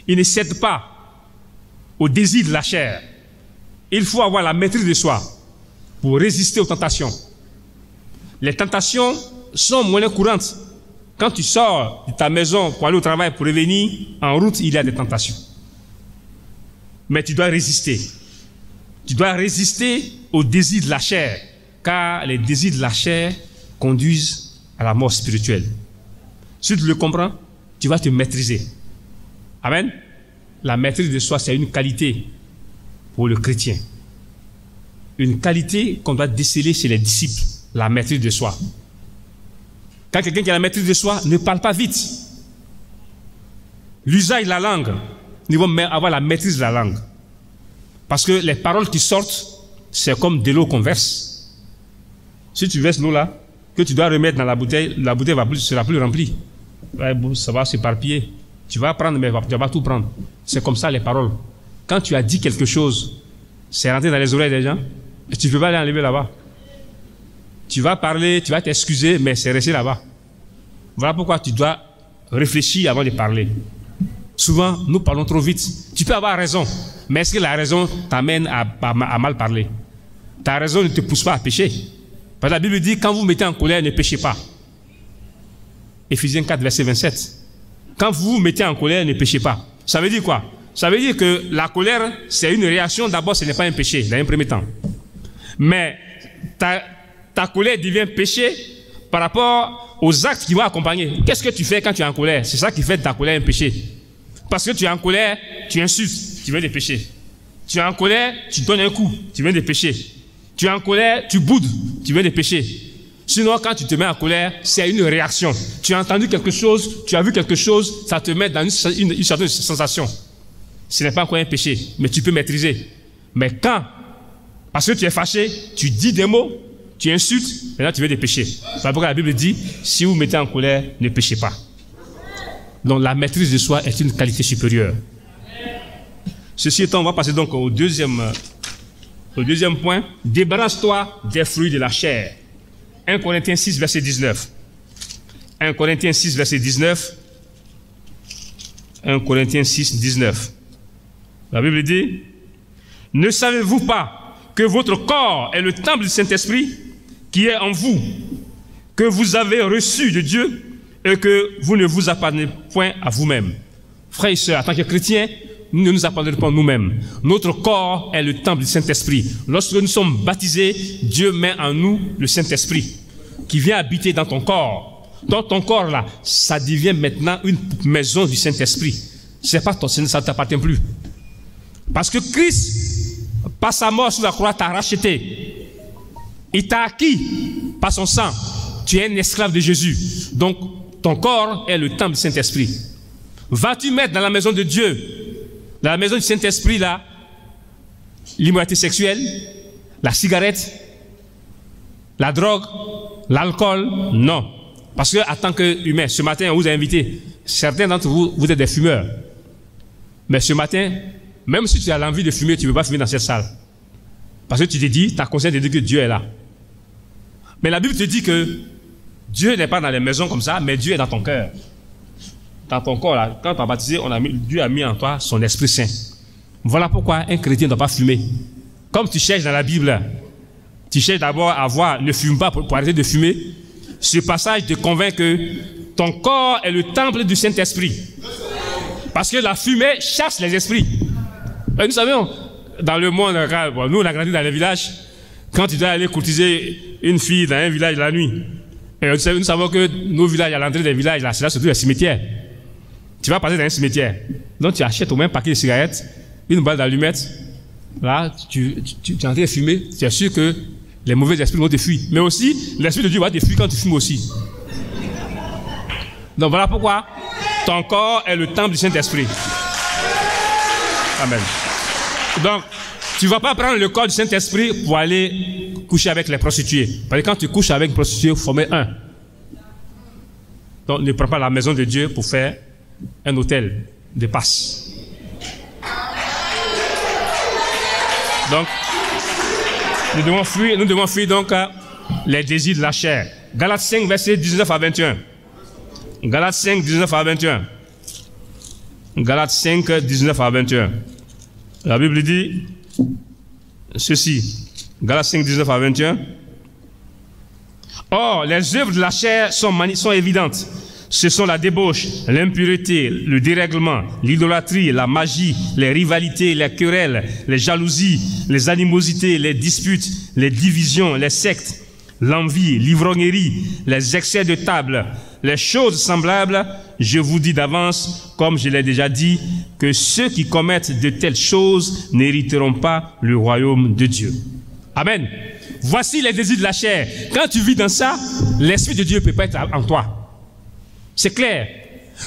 Il ne cède pas au désir de la chair. Il faut avoir la maîtrise de soi pour résister aux tentations. Les tentations sont monnaie courante. Quand tu sors de ta maison pour aller au travail, pour revenir, en route, il y a des tentations. Mais tu dois résister. Tu dois résister aux désirs de la chair, car les désirs de la chair conduisent à la mort spirituelle. Si tu le comprends, tu vas te maîtriser. Amen. La maîtrise de soi, c'est une qualité pour le chrétien. Une qualité qu'on doit déceler chez les disciples, la maîtrise de soi. Quand quelqu'un qui a la maîtrise de soi ne parle pas vite. L'usage de la langue, nous devons avoir la maîtrise de la langue. Parce que les paroles qui sortent, c'est comme de l'eau qu'on verse. Si tu verses l'eau là, que tu dois remettre dans la bouteille sera plus remplie. Ça va s'éparpiller. Tu vas prendre, mais tu vas tout prendre. C'est comme ça les paroles. Quand tu as dit quelque chose, c'est rentré dans les oreilles des gens, et tu ne peux pas aller enlever là-bas. Tu vas parler, tu vas t'excuser, mais c'est resté là-bas. Voilà pourquoi tu dois réfléchir avant de parler. Souvent, nous parlons trop vite. Tu peux avoir raison, mais est-ce que la raison t'amène à mal parler? Ta raison ne te pousse pas à pécher. Parce que la Bible dit, quand vous mettez en colère, ne péchez pas. Éphésiens 4, verset 27. Quand vous vous mettez en colère, ne péchez pas. Ça veut dire quoi? Ça veut dire que la colère, c'est une réaction. D'abord, ce n'est pas un péché, dans un premier temps. Mais ta colère devient péché par rapport aux actes qui vont accompagner. Qu'est-ce que tu fais quand tu es en colère? C'est ça qui fait de ta colère un péché. Parce que tu es en colère, tu insultes, tu viens de pécher. Tu es en colère, tu donnes un coup, tu viens de pécher. Tu es en colère, tu boudes, tu viens de pécher. Sinon, quand tu te mets en colère, c'est une réaction. Tu as entendu quelque chose, tu as vu quelque chose, ça te met dans une certaine sensation. Ce n'est pas encore un péché, mais tu peux maîtriser. Mais quand, parce que tu es fâché, tu dis des mots, tu insultes, maintenant tu viens de pécher. C'est pourquoi la Bible dit, si vous mettez en colère, ne péchez pas. Donc la maîtrise de soi est une qualité supérieure. Ceci étant, on va passer donc au deuxième point. Débarrasse-toi des fruits de la chair. 1 Corinthiens 6, verset 19. 1 Corinthiens 6, verset 19. 1 Corinthiens 6, 19. La Bible dit, ne savez-vous pas que votre corps est le temple du Saint-Esprit qui est en vous, que vous avez reçu de Dieu et que vous ne vous appartenez point à vous-même. Frères et sœurs, en tant que chrétiens, nous ne nous appartenons pas nous-mêmes. Notre corps est le temple du Saint-Esprit. Lorsque nous sommes baptisés, Dieu met en nous le Saint-Esprit qui vient habiter dans ton corps. Dans ton corps là, ça devient maintenant une maison du Saint-Esprit. C'est pas ton, ça ne t'appartient plus. Parce que Christ, par sa mort sur la croix, t'a racheté. Il t'a acquis par son sang. Tu es un esclave de Jésus. Donc, ton corps est le temple du Saint-Esprit. Vas-tu mettre dans la maison de Dieu, dans la maison du Saint-Esprit, là, l'immoralité sexuelle, la cigarette, la drogue, l'alcool? Non. Parce que, en tant qu'humain, ce matin, on vous a invité. Certains d'entre vous, vous êtes des fumeurs. Mais ce matin, même si tu as l'envie de fumer, tu ne peux pas fumer dans cette salle. Parce que tu te dis, ta conscience te dit que Dieu est là. Mais la Bible te dit que Dieu n'est pas dans les maisons comme ça, mais Dieu est dans ton cœur. Dans ton corps, là, quand tu as baptisé, Dieu a mis en toi son Esprit Saint. Voilà pourquoi un chrétien ne doit pas fumer. Comme tu cherches dans la Bible, tu cherches d'abord à voir, ne fume pas pour arrêter de fumer. Ce passage te convainc que ton corps est le temple du Saint-Esprit. Parce que la fumée chasse les esprits. Et nous savons, dans le monde, nous on a grandi dans les villages, quand tu dois aller courtiser une fille dans un village la nuit, et nous savons que nos villages, à l'entrée des villages, là, c'est là surtout les cimetières. Tu vas passer dans un cimetière. Donc tu achètes au même paquet de cigarettes, une balle d'allumettes. Là, tu es en train de fumer. Tu es sûr que les mauvais esprits vont te fuir. Mais aussi, l'Esprit de Dieu va te fuir quand tu fumes aussi. Donc voilà pourquoi ton corps est le temple du Saint-Esprit. Amen. Donc, tu ne vas pas prendre le corps du Saint-Esprit pour aller coucher avec les prostituées. Parce que quand tu couches avec une prostituée, vous formez un. Donc, ne prends pas la maison de Dieu pour faire un hôtel de passe. Donc, nous devons fuir donc les désirs de la chair. Galates 5, versets 19 à 21. Galates 5, 19 à 21. Galates 5, 19 à 21. La Bible dit ceci. Galates 5, 19 à 21. Or, les œuvres de la chair sont évidentes. Ce sont la débauche, l'impureté, le dérèglement, l'idolâtrie, la magie, les rivalités, les querelles, les jalousies, les animosités, les disputes, les divisions, les sectes, l'envie, l'ivrognerie, les excès de table, les choses semblables. Je vous dis d'avance, comme je l'ai déjà dit, que ceux qui commettent de telles choses n'hériteront pas le royaume de Dieu. Amen. Voici les désirs de la chair. Quand tu vis dans ça, l'Esprit de Dieu ne peut pas être en toi. C'est clair.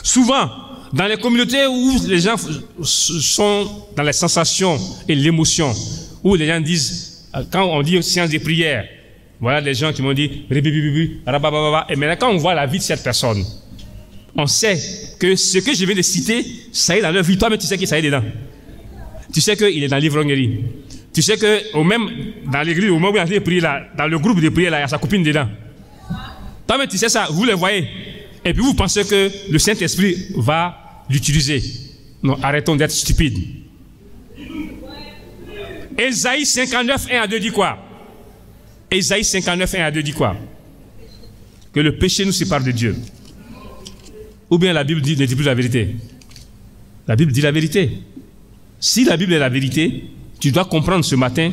Souvent, dans les communautés où les gens sont dans les sensations et l'émotion, où les gens disent, quand on dit séance de prière, voilà des gens qui m'ont dit, et maintenant quand on voit la vie de cette personne, on sait que ce que je viens de citer, ça est dans leur vie. Toi-même, tu sais que ça est dedans. Tu sais qu'il est dans l'ivrognerie. Tu sais que, même dans l'église, au moment où il est en train de prier, là, dans le groupe de prière, là, il y a sa copine dedans. Toi-même, tu sais ça, vous le voyez. Et puis vous pensez que le Saint-Esprit va l'utiliser. Non, arrêtons d'être stupides. Ésaïe 59, 1 à 2 dit quoi? Ésaïe 59, 1 à 2 dit quoi? Que le péché nous sépare de Dieu. Ou bien la Bible dit, ne dit plus la vérité? La Bible dit la vérité. Si la Bible est la vérité, tu dois comprendre ce matin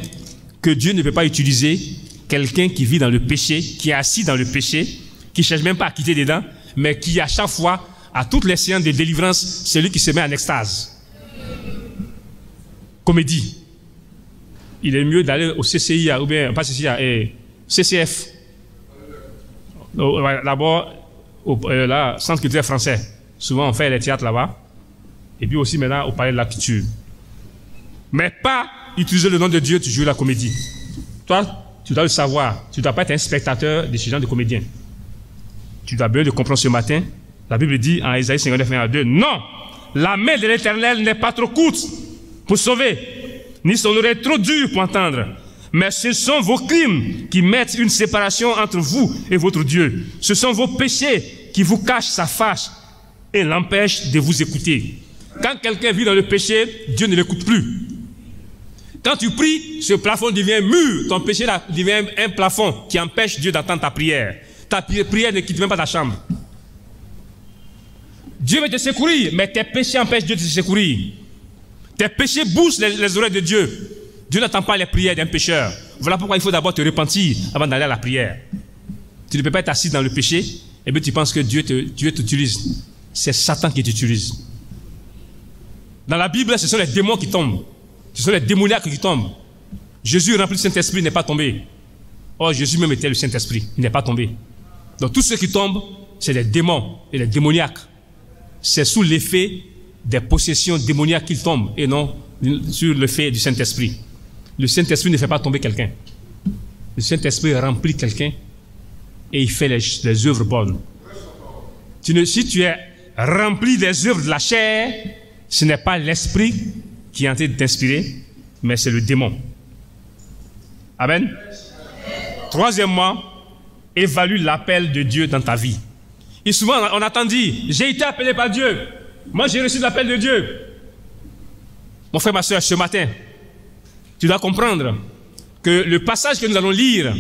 que Dieu ne peut pas utiliser quelqu'un qui vit dans le péché, qui est assis dans le péché, qui ne cherche même pas à quitter dedans, mais qui à chaque fois, à toutes les séances de délivrance, c'est lui qui se met en extase. Comédie. Il est mieux d'aller au CCIA, ou bien, pas CCIA, CCF. D'abord, là, Centre culturel français. Souvent, on fait les théâtres là-bas. Et puis aussi, maintenant, au Palais de la Culture. Mais pas utiliser le nom de Dieu, tu joues la comédie. Toi, tu dois le savoir. Tu ne dois pas être un spectateur de ce genre de comédiens. Tu dois bien le comprendre ce matin. La Bible dit en Isaïe 59, 1 à 2, non, la main de l'Éternel n'est pas trop courte pour sauver, ni son oreille trop dure pour entendre. Mais ce sont vos crimes qui mettent une séparation entre vous et votre Dieu. Ce sont vos péchés qui vous cachent sa face et l'empêchent de vous écouter. Quand quelqu'un vit dans le péché, Dieu ne l'écoute plus. Quand tu pries, ce plafond devient mur. Ton péché là devient un plafond qui empêche Dieu d'entendre ta prière. Ta prière ne quitte même pas ta chambre. Dieu veut te secourir, mais tes péchés empêchent Dieu de te secourir. Tes péchés bouchent les oreilles de Dieu. Dieu n'entend pas les prières d'un pécheur. Voilà pourquoi il faut d'abord te repentir avant d'aller à la prière. Tu ne peux pas être assis dans le péché et puis tu penses que Dieu t'utilise. C'est Satan qui t'utilise. Dans la Bible, ce sont les démons qui tombent. Ce sont les démoniaques qui tombent. Jésus rempli du Saint-Esprit n'est pas tombé. Oh, Jésus même était le Saint-Esprit. Il n'est pas tombé. Donc tous ceux qui tombent, c'est les démons et les démoniaques. C'est sous l'effet des possessions démoniaques qu'ils tombent et non sur l'effet du Saint-Esprit. Le Saint-Esprit ne fait pas tomber quelqu'un. Le Saint-Esprit remplit quelqu'un et il fait les œuvres bonnes. Si tu es rempli des œuvres de la chair, ce n'est pas l'Esprit qui est en train de t'inspirer, mais c'est le démon. Amen. Troisièmement, évalue l'appel de Dieu dans ta vie. Et souvent, on a dit, j'ai été appelé par Dieu. Moi, j'ai reçu l'appel de Dieu. Mon frère, ma soeur, ce matin, tu dois comprendre que le passage que nous allons lire,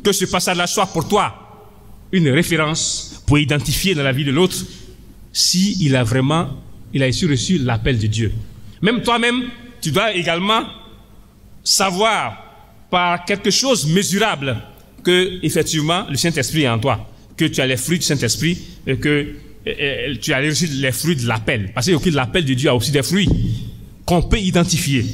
que ce passage-là soit pour toi une référence pour identifier dans la vie de l'autre s'il a reçu l'appel de Dieu. Même toi-même, tu dois également savoir par quelque chose mesurable que, effectivement, le Saint-Esprit est en toi, que tu as les fruits du Saint-Esprit et que tu as reçu les fruits de l'appel. Parce que l'appel de Dieu a aussi des fruits qu'on peut identifier.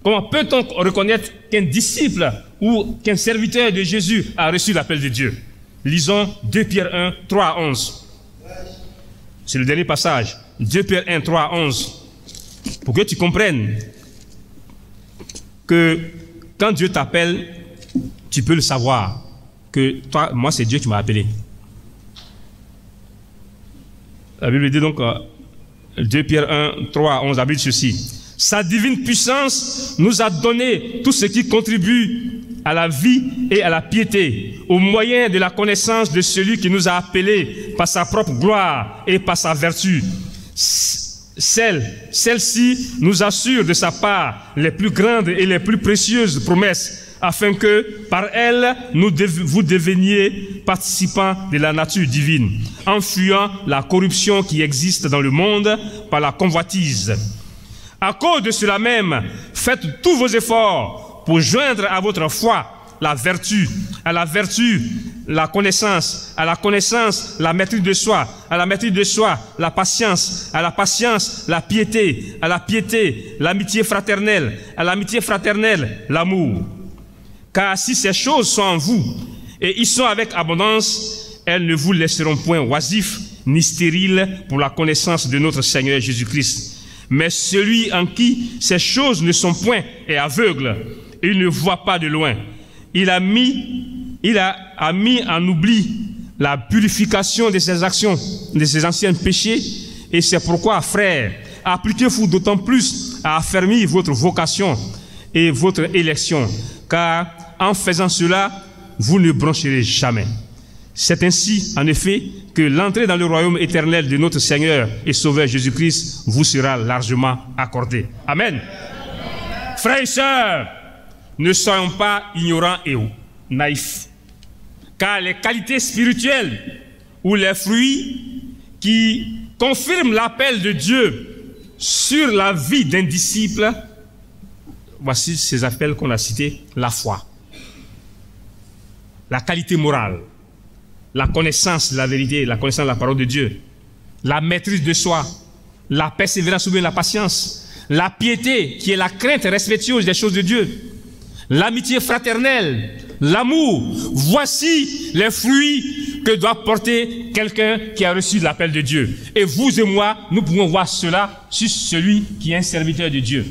Comment peut-on reconnaître qu'un disciple ou qu'un serviteur de Jésus a reçu l'appel de Dieu? Lisons 2 Pierre 1, 3 à 11. C'est le dernier passage. 2 Pierre 1, 3 à 11. Pour que tu comprennes que quand Dieu t'appelle, tu peux le savoir. Que toi, moi, c'est Dieu qui m'a appelé. La Bible dit donc, 2 Pierre 1, 3 à 11, la Bible dit ceci. Sa divine puissance nous a donné tout ce qui contribue à la vie et à la piété, au moyen de la connaissance de celui qui nous a appelés par sa propre gloire et par sa vertu. Celle-ci nous assure de sa part les plus grandes et les plus précieuses promesses, afin que, par elle, vous deveniez participants de la nature divine, en fuyant la corruption qui existe dans le monde par la convoitise. À cause de cela même, faites tous vos efforts pour joindre à votre foi la vertu, à la vertu, la connaissance, à la connaissance, la maîtrise de soi, à la maîtrise de soi, la patience, à la patience, la piété, à la piété, l'amitié fraternelle, à l'amitié fraternelle, l'amour. Car si ces choses sont en vous, et y sont avec abondance, elles ne vous laisseront point oisifs, ni stériles pour la connaissance de notre Seigneur Jésus-Christ. Mais celui en qui ces choses ne sont point est aveugle, et il ne voit pas de loin. Il a mis en oubli la purification de ses actions, de ses anciens péchés, et c'est pourquoi, frères, appliquez-vous d'autant plus à affermir votre vocation et votre élection, car en faisant cela, vous ne broncherez jamais. C'est ainsi, en effet, que l'entrée dans le royaume éternel de notre Seigneur et Sauveur Jésus-Christ vous sera largement accordée. Amen. Frères et sœurs, ne soyons pas ignorants et naïfs, car les qualités spirituelles ou les fruits qui confirment l'appel de Dieu sur la vie d'un disciple, voici ces appels qu'on a cités: la foi, la qualité morale, la connaissance de la vérité, la connaissance de la parole de Dieu, la maîtrise de soi, la persévérance ou bien la patience, la piété qui est la crainte respectueuse des choses de Dieu, l'amitié fraternelle, l'amour. Voici les fruits que doit porter quelqu'un qui a reçu l'appel de Dieu. Et vous et moi, nous pouvons voir cela sur celui qui est un serviteur de Dieu.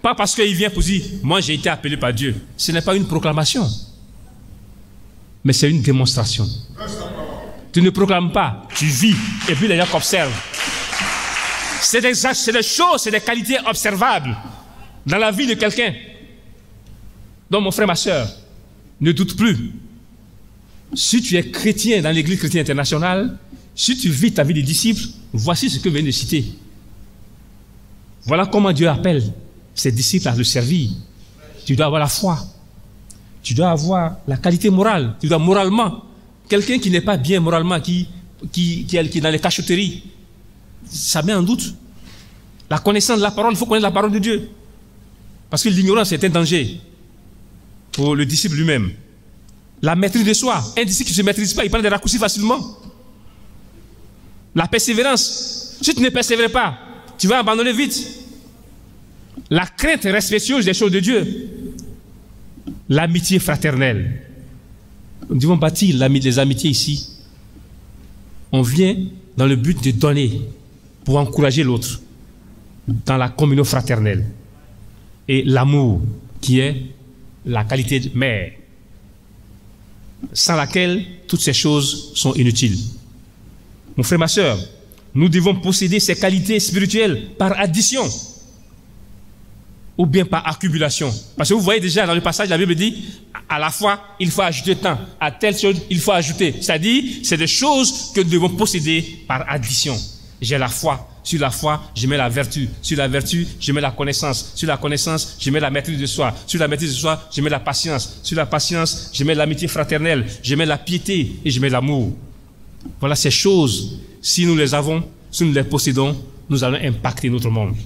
Pas parce qu'il vient pour dire, moi j'ai été appelé par Dieu. Ce n'est pas une proclamation, mais c'est une démonstration. Tu ne proclames pas, tu vis, et puis les gens t'observent. C'est des choses, c'est des qualités observables dans la vie de quelqu'un. Donc mon frère, ma soeur, ne doute plus. Si tu es chrétien dans l'église chrétienne internationale, si tu vis ta vie de disciple, voici ce que je viens de citer. Voilà comment Dieu appelle ses disciples à le servir. Tu dois avoir la foi. Tu dois avoir la qualité morale. Tu dois moralement. Quelqu'un qui n'est pas bien moralement, qui est dans les cachotteries, ça met en doute. La connaissance de la parole, il faut connaître la parole de Dieu. Parce que l'ignorance est un danger pour le disciple lui-même. La maîtrise de soi. Un disciple qui ne se maîtrise pas, il prend des raccourcis facilement. La persévérance. Si tu ne persévères pas, tu vas abandonner vite. La crainte respectueuse des choses de Dieu. L'amitié fraternelle. Nous devons bâtir les amitiés ici. On vient dans le but de donner pour encourager l'autre dans la communion fraternelle. Et l'amour qui est la qualité de mère, sans laquelle toutes ces choses sont inutiles. Mon frère, ma soeur, nous devons posséder ces qualités spirituelles par addition ou bien par accumulation. Parce que vous voyez déjà dans le passage, la Bible dit, à la fois, il faut ajouter tant, à telle chose, il faut ajouter. C'est-à-dire, c'est des choses que nous devons posséder par addition. J'ai la foi. Sur la foi, je mets la vertu. Sur la vertu, je mets la connaissance. Sur la connaissance, je mets la maîtrise de soi. Sur la maîtrise de soi, je mets la patience. Sur la patience, je mets l'amitié fraternelle. Je mets la piété et je mets l'amour. Voilà ces choses. Si nous les avons, si nous les possédons, nous allons impacter notre monde.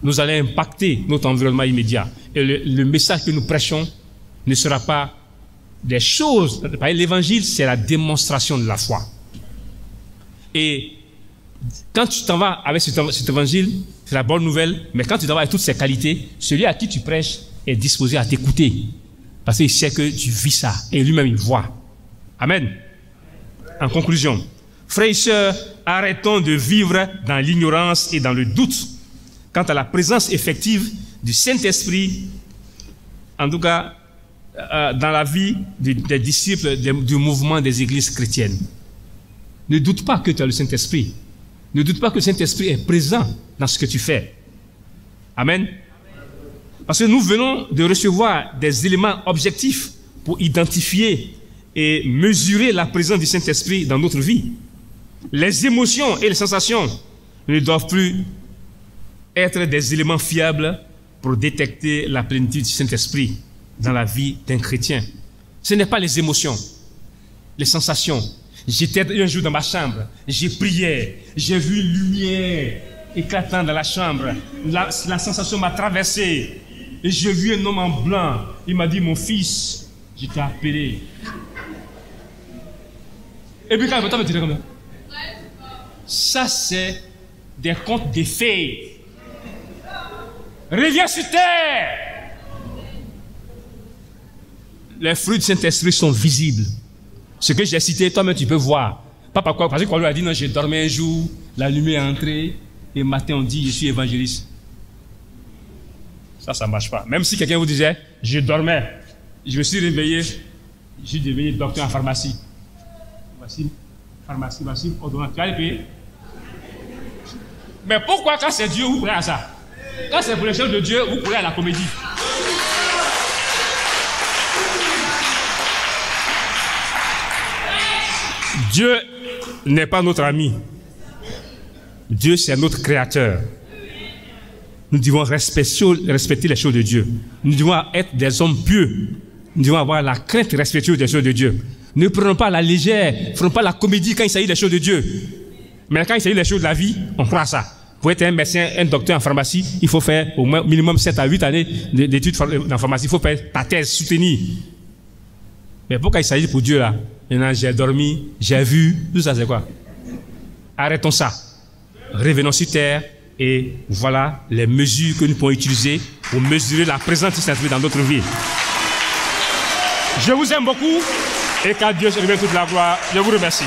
Nous allons impacter notre environnement immédiat. Et le message que nous prêchons ne sera pas des choses. L'évangile, c'est la démonstration de la foi. Et quand tu t'en vas avec cet évangile, c'est la bonne nouvelle, mais quand tu t'en vas avec toutes ces qualités, celui à qui tu prêches est disposé à t'écouter. Parce qu'il sait que tu vis ça. Et lui-même, il voit. Amen. En conclusion, frères et sœurs, arrêtons de vivre dans l'ignorance et dans le doute quant à la présence effective du Saint-Esprit, en tout cas dans la vie des disciples du mouvement des églises chrétiennes. Ne doute pas que tu as le Saint-Esprit. Ne doute pas que le Saint-Esprit est présent dans ce que tu fais. Amen. Parce que nous venons de recevoir des éléments objectifs pour identifier et mesurer la présence du Saint-Esprit dans notre vie. Les émotions et les sensations ne doivent plus être des éléments fiables pour détecter la plénitude du Saint-Esprit dans la vie d'un chrétien. Ce n'est pas les émotions, les sensations. J'étais un jour dans ma chambre, j'ai prié, j'ai vu une lumière éclatante dans la chambre. La sensation m'a traversé. Et j'ai vu un homme en blanc. Il m'a dit, mon fils, je t'ai appelé. Et puis quand il m'a dit comme ça, ça c'est des contes de fées. Reviens sur terre. Les fruits du Saint-Esprit sont visibles. Ce que j'ai cité, toi-même tu peux voir. Pas par quoi, parce que quand on lui a dit non, j'ai dormi un jour, la lumière est entrée, et matin on dit je suis évangéliste. Ça ne marche pas. Même si quelqu'un vous disait je dormais, je me suis réveillé, je suis devenu docteur en pharmacie. Pharmacie, ordonnance. Tu vas les payer. Mais pourquoi quand c'est Dieu, vous croyez à ça? Quand c'est pour les choses de Dieu, vous croyez à la comédie. Dieu n'est pas notre ami. Dieu, c'est notre créateur. Nous devons respecter les choses de Dieu. Nous devons être des hommes pieux. Nous devons avoir la crainte respectueuse des choses de Dieu. Ne prenons pas la légère, ne prenons pas la comédie quand il s'agit des choses de Dieu. Mais quand il s'agit des choses de la vie, on croit à ça. Pour être un médecin, un docteur en pharmacie, il faut faire au moins minimum 7 à 8 années d'études en pharmacie. Il faut faire ta thèse soutenue. Mais pourquoi il s'agit pour Dieu là? Maintenant, j'ai dormi, j'ai vu. Tout ça, c'est quoi? Arrêtons ça. Revenons sur terre et voilà les mesures que nous pouvons utiliser pour mesurer la présence du Saint-Esprit dans notre vie. Je vous aime beaucoup et qu'à Dieu se revienne toute la gloire. Je vous remercie.